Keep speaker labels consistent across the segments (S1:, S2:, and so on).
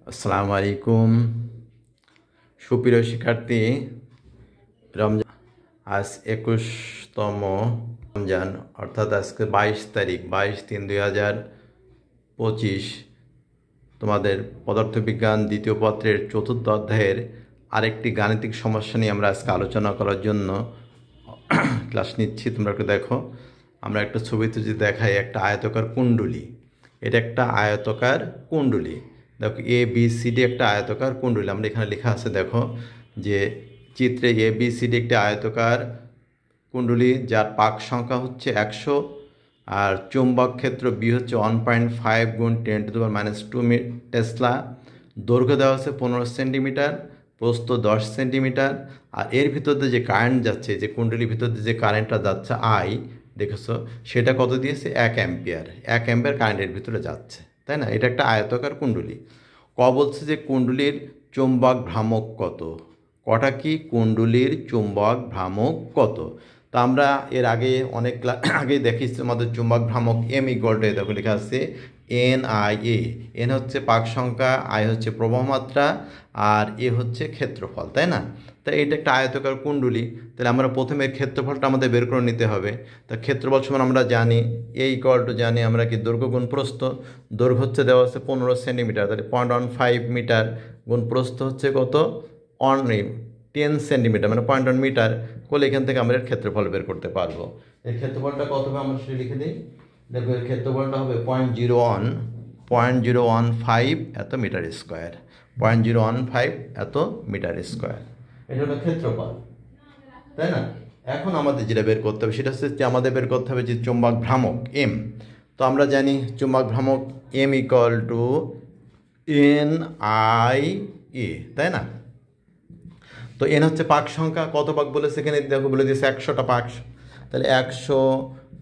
S1: আসসালামু আলাইকুম সুপ্রিয় শিক্ষার্থী। রমজান আজ 21তম রমজান, অর্থাৎ আজকে 22 তারিখ, 22/3/2025। তোমাদের পদার্থবিজ্ঞান দ্বিতীয় পত্রের চতুর্থ অধ্যায়ের আরেকটি গাণিতিক সমস্যা নিয়ে আমরা আজকে আলোচনা করার জন্য ক্লাস নিচ্ছি। তোমরা একটু দেখো, আমরা একটা ছবিতে যদি দেখাই, একটা আয়তাকার কুণ্ডলী। এটা একটা আয়তাকার কুণ্ডলী। দেখো এ বি সি ডি একটা আয়তাকার কুণ্ডলী। আমরা এখানে লেখা আছে, দেখো যে চিত্রে এ বি সি ডি একটি আয়তাকার কুণ্ডলী, যার পাক সংখ্যা হচ্ছে 100, আর চুম্বক ক্ষেত্র বি হচ্ছে 1.5 × 10⁻² টেসলা। দৈর্ঘ্য দেওয়া হচ্ছে 15 সেন্টিমিটার, প্রস্থ 10 সেন্টিমিটার। আর এর ভিতর দিয়ে যে কারেন্ট যাচ্ছে, যে কুণ্ডলীর ভিতর দিয়ে যে কারেন্টটা যাচ্ছে আই, দেখেছো সেটা কত দিয়েছে? 1 অ্যাম্পিয়ার। 1 অ্যাম্পিয়ার কারেন্টের ভিতরে যাচ্ছে, তাই না? এটা একটা আয়তাকার কুণ্ডলী। বলছে যে কুণ্ডলীর চুম্বক ভ্রামক কত। কটা কি? কুণ্ডলীর চুম্বক ভ্রামক কত? তো আমরা এর আগে অনেক আগে দেখিয়েছি আমাদের চুম্বক ভ্রামক এম = দেখো লেখা আছে NIA। এন হচ্ছে পাক সংখ্যা, আই হচ্ছে প্রবাহ মাত্রা, আর এ হচ্ছে ক্ষেত্রফল, তাই না? তাই এটা একটা আয়তাকার কুণ্ডলী। তাহলে আমরা প্রথমে ক্ষেত্রফলটা আমাদের বের করে নিতে হবে। তা ক্ষেত্রফল সমান আমরা জানি এ = জানি আমরা কি, দৈর্ঘ্য গুণ প্রস্থ। দৈর্ঘ্য হচ্ছে দেওয়া হচ্ছে 15 সেন্টিমিটার, তাহলে 0.15 মিটার গুণ প্রস্থ হচ্ছে কত? 10 সেন্টিমিটার, মানে 0.1 মিটার করলে এখান থেকে আমরা এর ক্ষেত্রফল বের করতে পারবো। এর ক্ষেত্রফলটা কত হবে আমরা সেটা লিখে দিই। দেখো এর ক্ষেত্রফলটা হবে 0.015 এত মিটার স্কোয়ার। 0.015 এত মিটার স্কোয়ার, এটা হলো ক্ষেত্রফল, তাই না? এখন আমাদের যেটা বের করতে হবে সেটা হচ্ছে যে আমাদের বের করতে হবে যে চুম্বক ভ্রামক এম। তো আমরা জানি চুম্বক ভ্রামক এম = NIA, তাই না? তো এন হচ্ছে পাক সংখ্যা। কত পাক বলেছে এখানে? দেখো বলে দিয়েছে 100টা পাক। তাহলে 100,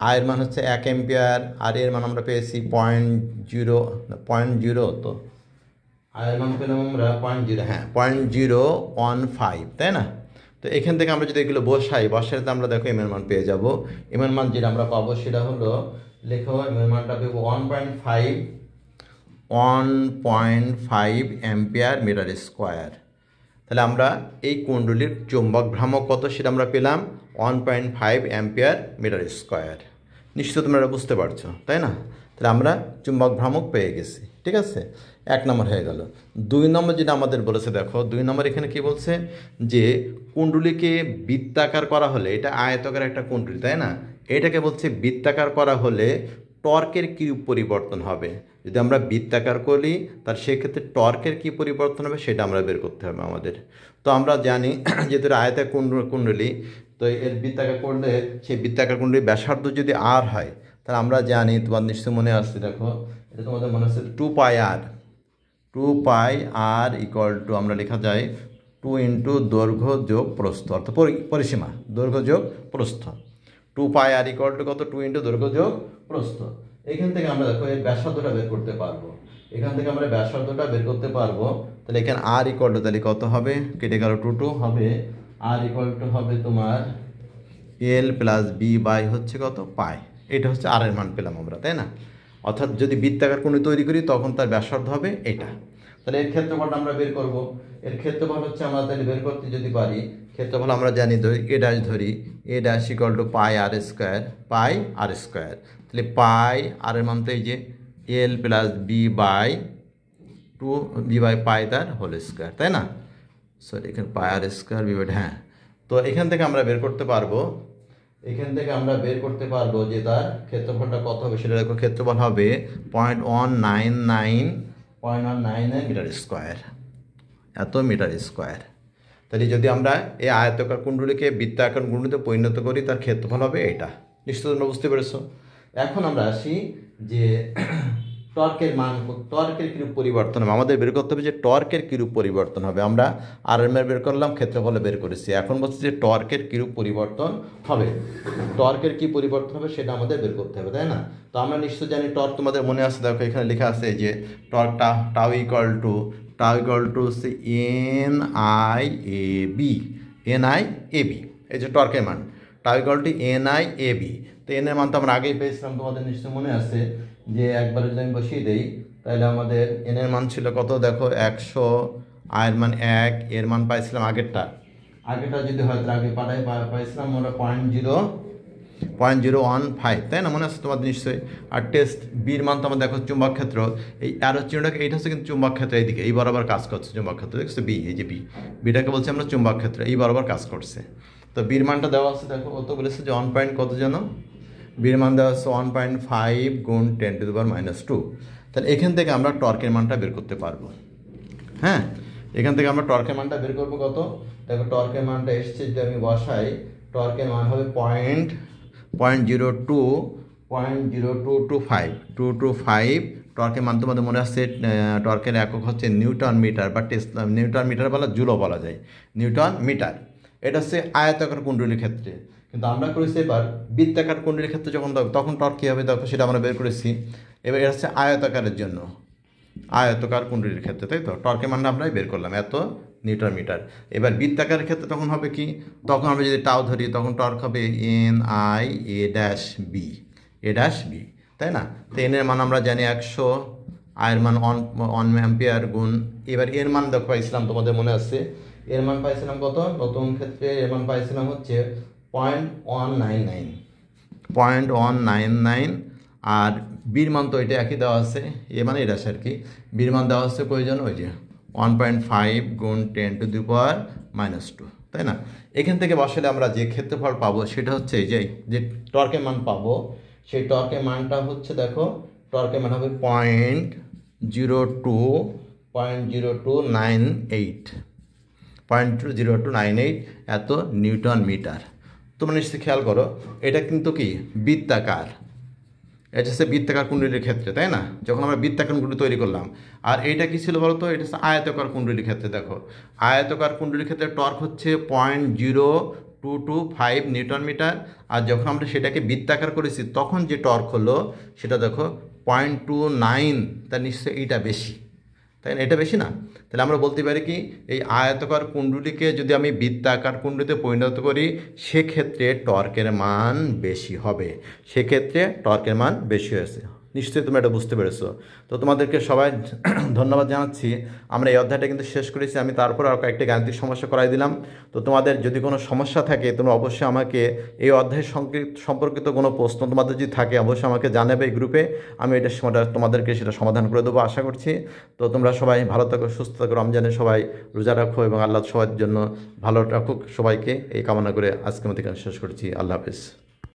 S1: আয়ের মান হচ্ছে 1 অ্যাম্পিয়ার, আর এর মান আমরা পেয়েছি 0.0, তো আয়ের মান পেলাম আমরা 0.0, হ্যাঁ 0.015, তাই না? তো এখান থেকে আমরা যদি এগুলো বসাইতে আমরা দেখো এম এর মান পেয়ে যাব। এম এর মান যেটা আমরা পাবো সেটা হলো, লেখো এম এর মানটা পেবো 1.5 অ্যাম্পিয়ার মিটার স্কোয়ার। তাহলে আমরা এই কুণ্ডলীর চুম্বক ভ্রামক কত সেটা আমরা পেলাম 1.5 অ্যাম্পিয়ার মিটার স্কোয়ার। নিশ্চয়ই তোমরা বুঝতে পারছো, তাই না? তাহলে আমরা চুম্বক ভ্রামক পেয়ে গেছি, ঠিক আছে? 1 নম্বর হয়ে গেল। 2 নম্বর যেটা আমাদের বলেছে, দেখো 2 নম্বর এখানে কি বলছে, যে কুণ্ডলীকে বৃত্তাকার করা হলে, এটা আয়তাকার একটা কুণ্ডলী, তাই না? এটাকে বলছে বৃত্তাকার করা হলে টর্কের কী পরিবর্তন হবে। যদি আমরা বৃত্তাকার করি তার সেক্ষেত্রে টর্কের কী পরিবর্তন হবে সেটা আমরা বের করতে হবে আমাদের। তো আমরা জানি যেহেতু আয়তাকার কুণ্ডলী, তো এর বৃত্তাকার করলে সেই বৃত্তাকার কুণ্ডলীর ব্যাসার্ধ যদি আর হয়, তাহলে আমরা জানি, তোমার নিশ্চয় মনে আসছে, দেখো এটা তোমাদের মনে হচ্ছে 2πr = আমরা লেখা যায় 2 × দৈর্ঘ্য যোগ প্রস্থ, অর্থাৎ পরিসীমা, দৈর্ঘ্য যোগ প্রস্থ। 2πr = কত? 2 × দৈর্ঘ্য যোগ প্রস্থ। এখান থেকে আমরা দেখো এর ব্যাসার্ধটা বের করতে পারবো। এখান থেকে আমরা ব্যাসার্ধটা বের করতে পারবো। তাহলে এখানে r = তাহলে কত হবে? কেটে গেল 2 হবে। r = হবে তোমার l + b হচ্ছে কত? পাই। এটা হচ্ছে r এর মান পেলাম আমরা, তাই না? অর্থাৎ যদি বৃত্তাকার কুণ্ডলী তৈরি করি তখন তার ব্যাসার্ধ হবে এটা। তাহলে এর ক্ষেত্রফলটা আমরা বের করব। এর ক্ষেত্রফল হচ্ছে আমরা তাহলে বের করতে যদি পারি, ক্ষেত্রফল আমরা জানি, ধরি a' ধরি, a' = πr², তাহলে পাই আর এর মান তো এই যে l + b/2, b/π তার হোল স্কোয়ার, তাই না? সরি, এখানে πr² b/, হ্যাঁ। তো এখান থেকে আমরা বের করতে পারবো, যে তার ক্ষেত্রফলটা কত হবে সেটা দেখো। ক্ষেত্রফল হবে 0.199 মিটার স্কোয়ার, এত মিটার স্কোয়ার। তাহলে যদি আমরা এই আয়তাকার কুণ্ডলীকে বৃত্তাকার কুণ্ডলীতে পরিণত করি, তার ক্ষেত্রফল হবে এটা। নিশ্চয়ই তোমরা বুঝতে পেরেছো। এখন আমরা আসি যে টর্কের মান, টর্কের কীরূপ পরিবর্তন হবে আমাদের বের করতে হবে, যে টর্কের কীরূপ পরিবর্তন হবে। আমরা আরএমএর বের করলাম, ক্ষেত্রফলে বের করেছি। এখন বলছি যে টর্কের কীরূপ পরিবর্তন হবে, টর্কের কী পরিবর্তন হবে সেটা আমাদের বের করতে হবে, তাই না? তো আমরা নিশ্চয় জানি টর্ক, তোমাদের মনে আছে, দেখো এখানে লেখা আছে যে টর্কটা টাউ = হচ্ছে NIAB, এই যে টর্কের মান টাউ = NIAB। তো এন এর মান তো আমরা আগেই পেয়েছিলাম, তোমাদের নিশ্চয় মনে আছে, যে একবার যদি আমি বসিয়ে দিই তাহলে আমাদের এন এর মান ছিল কত দেখো 100, আয়ের মান 1, এর মান পাইছিলাম আগেরটা যদি হয় তাহলে আগে পাইছিলাম আমরা 0.015, তাই না? মনে আছে তোমাদের নিশ্চয়ই। আর টেস্ট বির মান তো আমরা দেখো চুম্বক ক্ষেত্র, এই অ্যারো চিহ্নটাকে, এইটা হচ্ছে কিন্তু চুম্বক ক্ষেত্র, এইদিকে এই বরাবর কাজ করছে চুম্বক ক্ষেত্র, দেখছো বি, এই যে বিটাকে বলছি আমরা চুম্বক ক্ষেত্র, এই বরাবর কাজ করছে। তো বির মানটা দেওয়া আছে দেখো, কত বলেছে যে 1 পয়েন্ট কত যেন, বির মান দেওয়া আছে 1.5 গুণ 10⁻²। তাহলে এখান থেকে আমরা টর্কের মানটা বের করতে পারবো। হ্যাঁ, এখান থেকে আমরা টর্কের মানটা বের করবো কত, দেখো টর্কের মানটা এসছে, যদি আমি বসাই টর্কের মান হবে 0.0225 টর্কের মান। তোমাদের মনে আসছে টর্কের একক হচ্ছে নিউটন মিটার বা নিউটন মিটার বলা, জুলও বলা যায়, নিউটন মিটার। এটা হচ্ছে আয়তাকার কুণ্ডলীর ক্ষেত্রে। কিন্তু আমরা করেছি এবার বৃত্তাকার কুণ্ডলীর ক্ষেত্রে যখন তখন টর্ক কী হবে দেখো, সেটা আমরা বের করেছি। এবার এটা হচ্ছে আয়তাকারের জন্য, আয়তকার কুণ্ডলীর ক্ষেত্রে, তাই তো টর্কের মানটা আমরা বের করলাম এত নিউটন মিটার। এবার বৃত্তাকারের ক্ষেত্রে তখন হবে কি, তখন আমরা যদি টাও ধরি তখন টর্ক হবে NI A', তাই না? তো এন এর মান আমরা জানি 100, আয়ের মান 1 অ্যাম্পিয়ার গুণ, এবার এর মান দেখো পাইছিলাম, তোমাদের মনে আছে এর মান পাইছিলাম কত, নতুন ক্ষেত্রে এর মান পাইছিলাম হচ্ছে 0.199, আর বির মান তো এটা একই দেওয়া আছে, এ মানে এটা আর কি, বির মান দেওয়া আছে কয়জন, ওই যে 1.5 গুণ 10⁻², তাই না? এখান থেকে বসালে আমরা যে ক্ষেত্রফল পাবো সেটা হচ্ছে এই যে টর্কের মান পাবো, সেই টর্কের মানটা হচ্ছে দেখো, টর্কের মান হবে 0.0298 এত নিউটন মিটার। তোমরা নিশ্চয়ই খেয়াল করো, এটা কিন্তু কি বৃত্তাকার, এটা হচ্ছে বৃত্তাকার কুণ্ডলীর ক্ষেত্রে, তাই না? যখন আমরা বৃত্তাকার কুণ্ডলী তৈরি করলাম, আর এইটা কি ছিল বলতো, এটা হচ্ছে আয়তকার কুণ্ডলীর ক্ষেত্রে। দেখো আয়তকার কুণ্ডলীর ক্ষেত্রে টর্ক হচ্ছে 0.0225 নিউটন মিটার, আর যখন আমরা সেটাকে বৃত্তাকার করেছি তখন যে টর্ক হলো সেটা দেখো 0.29, তার নিশ্চয়ই এইটা বেশি, তাই না? এটা বেশি না? তাহলে আমরা বলতে পারি কি, এই আয়তকার কুণ্ডলীকে যদি আমি বৃত্তাকার কুণ্ডলীতে পরিণত করি সেক্ষেত্রে টর্কের মান বেশি হবে, সেক্ষেত্রে টর্কের মান বেশি হয়েছে। নিশ্চয়ই তোমরা এটা বুঝতে পেরেছো। তো তোমাদেরকে সবাই ধন্যবাদ জানাচ্ছি। আমরা এই অধ্যায়টা কিন্তু শেষ করেছি, আমি তারপর আর কয়েকটি গাণিতিক সমস্যা করাই দিলাম। তো তোমাদের যদি কোনো সমস্যা থাকে তোমরা অবশ্যই আমাকে, এই অধ্যায় সম্পর্কিত কোনো প্রশ্ন তোমাদের যদি থাকে অবশ্যই আমাকে জানাবে এই গ্রুপে, আমি এটা তোমাদেরকে সেটা সমাধান করে দেবো আশা করছি। তো তোমরা সবাই ভালো থাকো, সুস্থ থাকো, রমজানে সবাই রোজা রাখো এবং আল্লাহ সবার জন্য ভালো রাখুক সবাইকে, এই কামনা করে আজকের মতো শেষ করছি। আল্লাহ হাফেজ।